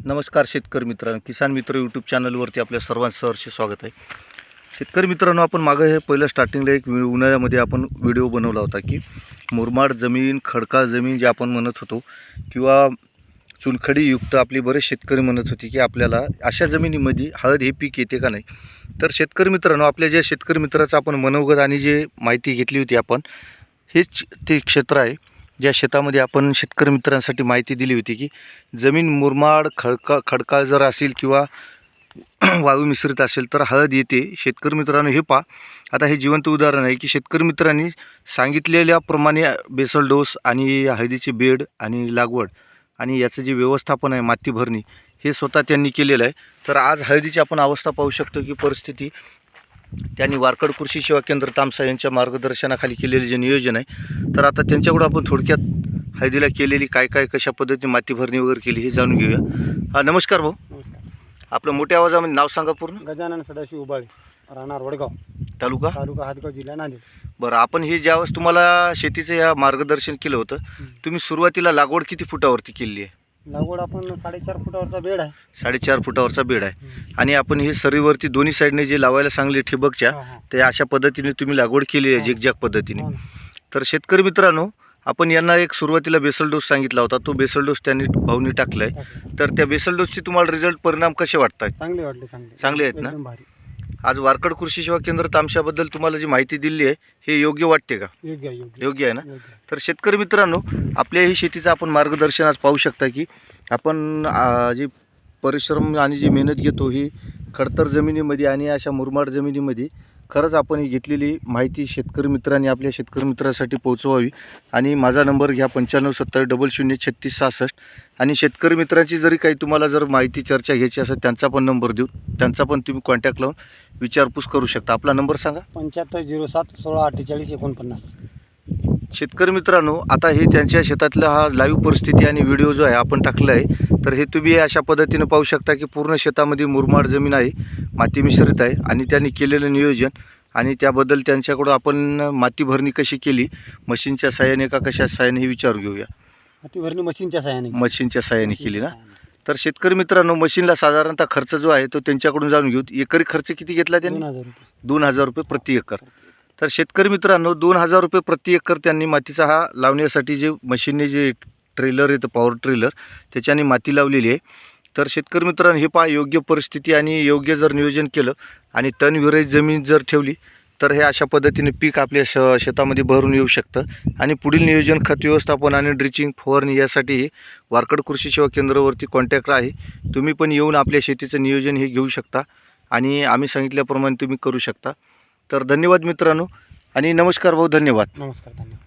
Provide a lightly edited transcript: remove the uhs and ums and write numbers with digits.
नमस्कार शेतकरी मित्रांनो, किसान मित्र यूट्यूब चॅनलवरती आपल्या सर्वांचं सहर्ष स्वागत आहे. शेतकरी मित्रांनो, आपण मागं हे पहिलं स्टार्टिंगला एक उन्हाळ्यामध्ये आपण व्हिडिओ बनवला होता की मुरमाड जमीन, खडकाळ जमीन जे आपण म्हणत होतो किंवा चुनखडीयुक्त आपले बरेच शेतकरी म्हणत होते की आपल्याला अशा जमिनीमध्ये हळद हे पीक येते का नाही. तर शेतकरी मित्रांनो, आपल्या जे शेतकरी मित्राचं आपण मनोगत आणि जे माहिती घेतली होती आपण, हेच ते क्षेत्र आहे ज्या शेतामध्ये आपण शेतकरी मित्रांसाठी माहिती दिली होती की जमीन मुरमाड खडकाळ जर असेल किंवा वाळू मिश्रित असेल तर हळद येते. शेतकरी मित्रांनो, हे पहा, आता हे जिवंत उदाहरण आहे की शेतकरी मित्रांनी सांगितलेल्याप्रमाणे बेसल डोस आणि हळदीचे बेड आणि लागवड आणि याचं जे व्यवस्थापन आहे, माती भरणी, हे स्वतः त्यांनी केलेलं आहे. तर आज हळदीची आपण अवस्था पाहू शकतो की परिस्थिती त्यांनी वारकड कृषी सेवा केंद्र तामसा यांच्या मार्गदर्शनाखाली केलेले जे नियोजन आहे, तर आता त्यांच्याकडून आपण थोडक्यात हळदीला केलेली काय कशा पद्धतीने माती भरणी वगैरे केली हे जाणून घेऊया. नमस्कार भाऊ. नमस्कार. आपलं मोठ्या आवाजामध्ये नाव सांगा पूर्ण. गजानन सदाशिव उबाळे, राहणार वडगाव, तालुका हातगाव, जिल्हा नांदेड. बरं, आपण हे ज्यावेळेस तुम्हाला शेतीचं या मार्गदर्शन केलं होतं, तुम्ही सुरुवातीला लागवड किती फुटावरती केली आहे? लागवड आपण 4.5 फुटावरचा बेड आहे. 4.5 फुटावरचा बेड आहे. आणि आपण हे सरीवरती दोन्ही साईडने जे लावायला सांगले ठिबकच्या, ते अशा पद्धतीने तुम्ही लागवड केली आहे, झिकझॅक पद्धतीने. तर शेतकरी मित्रांनो, आपण यांना एक सुरुवातीला बेसल डोस सांगितला होता, तो बेसल डोस त्यांनी भाऊनी टाकला आहे. तर त्या बेसल डोसचे तुम्हाला रिझल्ट परिणाम कसे वाटतात? चांगले वाटले. चांगले आहेत ना? एकदम भारी. आज वारकड कृषी सेवा केंद्र तामशाबद्दल तुम्हाला जी माहिती दिली आहे, हे योग्य वाटते का? योग्य आहे ना? तर शेतकरी मित्रांनो, आपल्या ही शेतीचं आपण मार्गदर्शन आज पाहू शकता की आपण जे परिश्रम आणि जी मेहनत घेतो ही खडतर जमिनीमध्ये आणि अशा मुरमाड जमिनीमध्ये खरंच आपण ही घेतलेली माहिती शेतकरी मित्रांनी आपल्या शेतकरी मित्रासाठी पोहोचवावी. आणि माझा नंबर घ्या 9570003666. आणि शेतकरी मित्रांची जरी काही तुम्हाला जर माहिती चर्चा घ्यायची असेल, त्यांचा पण नंबर देऊ, त्यांचा पण तुम्ही कॉन्टॅक्ट लावून विचारपूस करू शकता. आपला नंबर सांगा. 7507164849. शेतकरी मित्रांनो, आता हे त्यांच्या शेतातला हा लाईव्ह परिस्थिती आणि व्हिडिओ जो आहे आपण टाकला आहे, तर हे तुम्ही अशा पद्धतीने पाहू शकता की पूर्ण शेतामध्ये मुरमाड जमीन आहे, माती मिश्रित आहे आणि त्यांनी केलेलं नियोजन आणि त्याबद्दल त्यांच्याकडून आपण माती भरणी कशी केली, मशीनच्या साहाय्याने का कशा साहाय्याने, हे विचार घेऊया. माती भरणी मशीनच्या साहाय्याने केली ना? तर शेतकरी मित्रांनो, मशीनला साधारणतः खर्च जो आहे तो त्यांच्याकडून जाणून घेऊ. एकरी खर्च किती घेतला त्यांनी? 2000 रुपये प्रति एकर. तर शेतकरी मित्रांनो, 2000 रुपये प्रति एकर त्यांनी मातीचा हा लावण्यासाठी जे मशीनने जे ट्रेलर येतं, पॉवर ट्रेलर, त्याच्याने माती लावलेली आहे. तर शेतकरी मित्रांनो, हे पहा, योग्य परिस्थिती आणि योग्य जर नियोजन केलं आणि तण विरहित जमीन जर ठेवली तर हे अशा पद्धतीने पीक आपल्या शेतामध्ये भरून येऊ शकतं. आणि पुढील नियोजन, खत व्यवस्थापन आणि ड्रिचिंग, फवारणी यासाठी वारकड कृषी सेवा केंद्रावरती कॉन्टॅक्ट आहे. तुम्ही पण येऊन आपल्या शेतीचं नियोजन हे घेऊ शकता आणि आम्ही सांगितल्याप्रमाणे तुम्ही करू शकता. तर धन्यवाद मित्रांनो आणि नमस्कार भाऊ. धन्यवाद. नमस्कार. धन्यवाद.